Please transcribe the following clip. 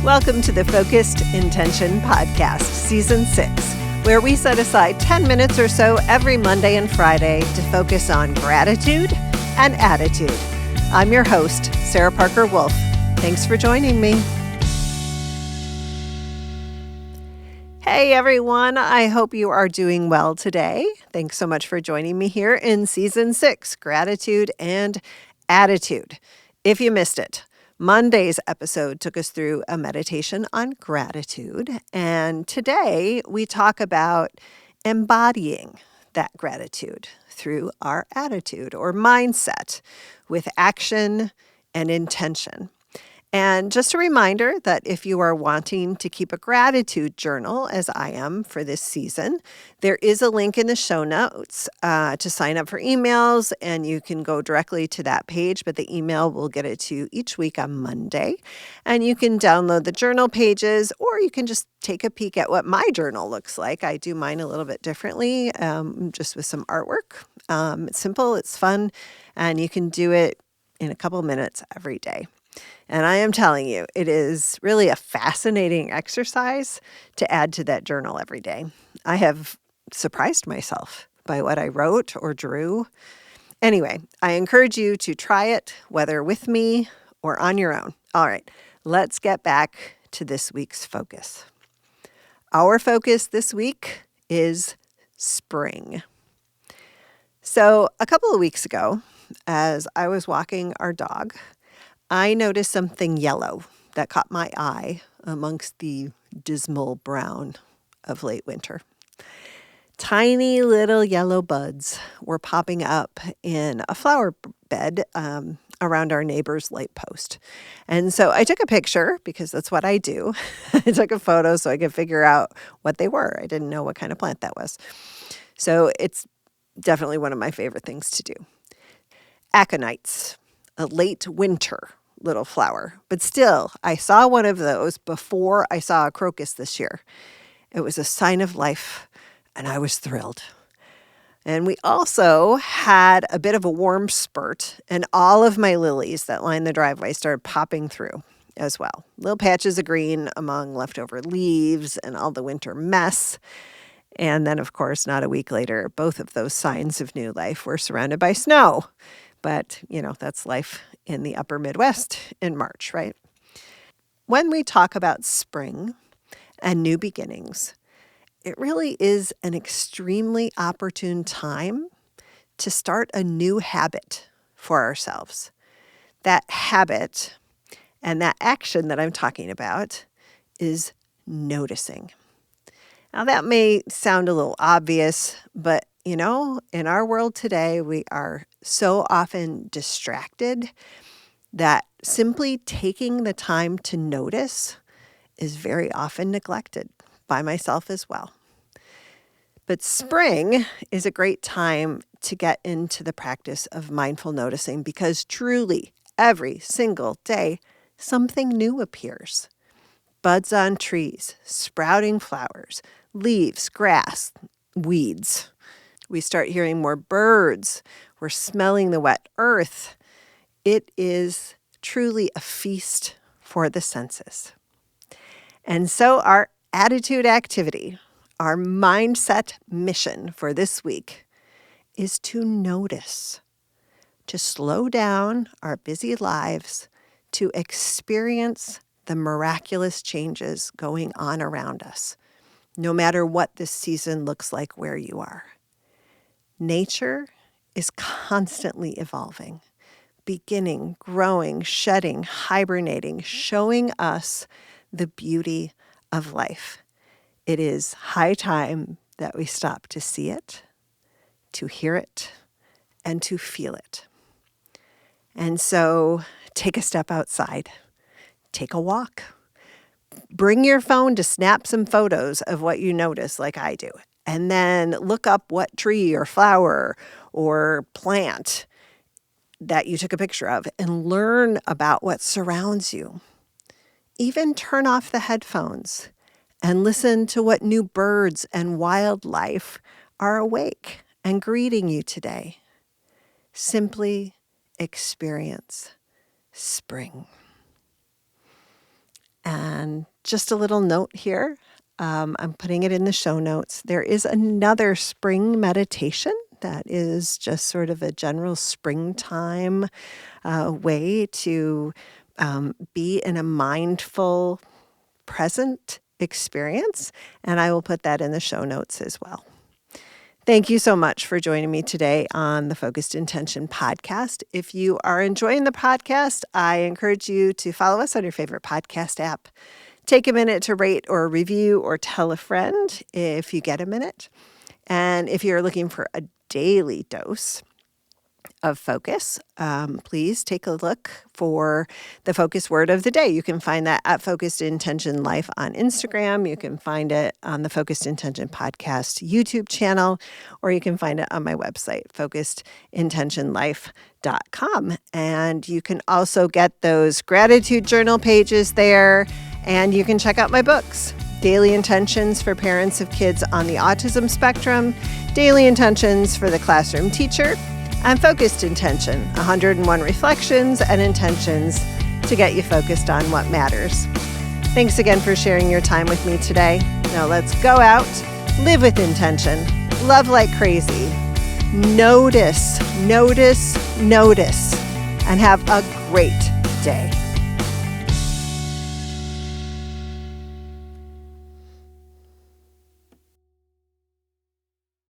Welcome to the Focused Intention Podcast, Season 6, where we set aside 10 minutes or so every Monday and Friday to focus on gratitude and attitude. I'm your host, Sarah Parker Wolf. Thanks for joining me. Hey everyone, I hope you are doing well today. Thanks so much for joining me here in Season 6, Gratitude and Attitude. If you missed it, Monday's episode took us through a meditation on gratitude, and today we talk about embodying that gratitude through our attitude or mindset with action and intention. And just a reminder that if you are wanting to keep a gratitude journal, as I am for this season, there is a link in the show notes to sign up for emails, and you can go directly to that page, but the email will get it to you each week on Monday. And you can download the journal pages, or you can just take a peek at what my journal looks like. I do mine a little bit differently, just with some artwork. It's simple, it's fun, and you can do it in a couple minutes every day. And I am telling you, it is really a fascinating exercise to add to that journal every day. I have surprised myself by what I wrote or drew. Anyway, I encourage you to try it, whether with me or on your own. All right, let's get back to this week's focus. Our focus this week is spring. So a couple of weeks ago, as I was walking our dog, I noticed something yellow that caught my eye amongst the dismal brown of late winter. Tiny little yellow buds were popping up in a flower bed around our neighbor's light post. And so I took a picture because that's what I do. I took a photo so I could figure out what they were. I didn't know what kind of plant that was. So it's definitely one of my favorite things to do. Aconites, a late winter little flower. But still, I saw one of those before I saw a crocus this year. It was a sign of life, and I was thrilled. And we also had a bit of a warm spurt, and all of my lilies that line the driveway started popping through as well. Little patches of green among leftover leaves and all the winter mess. And then, of course, not a week later, both of those signs of new life were surrounded by snow. But, that's life in the upper Midwest in March, right? When we talk about spring and new beginnings, it really is an extremely opportune time to start a new habit for ourselves. That habit and that action that I'm talking about is noticing. Now, that may sound a little obvious, but in our world today, we are so often distracted that simply taking the time to notice is very often neglected by myself as well. But spring is a great time to get into the practice of mindful noticing because truly every single day, something new appears. Buds on trees, sprouting flowers, leaves, grass, weeds. We start hearing more birds. We're smelling the wet earth. It is truly a feast for the senses. And so our attitude activity, our mindset mission for this week is to notice, to slow down our busy lives, to experience the miraculous changes going on around us, no matter what this season looks like where you are. Nature is constantly evolving, beginning, growing, shedding, hibernating, showing us the beauty of life. It is high time that we stop to see it, to hear it, and to feel it. And so take a step outside, take a walk, bring your phone to snap some photos of what you notice like I do. And then look up what tree or flower or plant that you took a picture of and learn about what surrounds you. Even turn off the headphones and listen to what new birds and wildlife are awake and greeting you today. Simply experience spring. And And just a little note here, I'm putting it in the show notes. There is another spring meditation that is just sort of a general springtime way to be in a mindful, present experience. And I will put that in the show notes as well. Thank you so much for joining me today on the Focused Intention podcast. If you are enjoying the podcast, I encourage you to follow us on your favorite podcast app. Take a minute to rate or review or tell a friend if you get a minute. And if you're looking for a daily dose of focus, please take a look for the focus word of the day. You can find that at Focused Intention Life on Instagram. You can find it on the Focused Intention Podcast YouTube channel, or you can find it on my website, focusedintentionlife.com. And you can also get those gratitude journal pages there, and you can check out my books. Daily Intentions for Parents of Kids on the Autism Spectrum, Daily Intentions for the Classroom Teacher, and Focused Intention, 101 Reflections and Intentions to get you focused on what matters. Thanks again for sharing your time with me today. Now let's go out, live with intention, love like crazy, notice, and have a great day.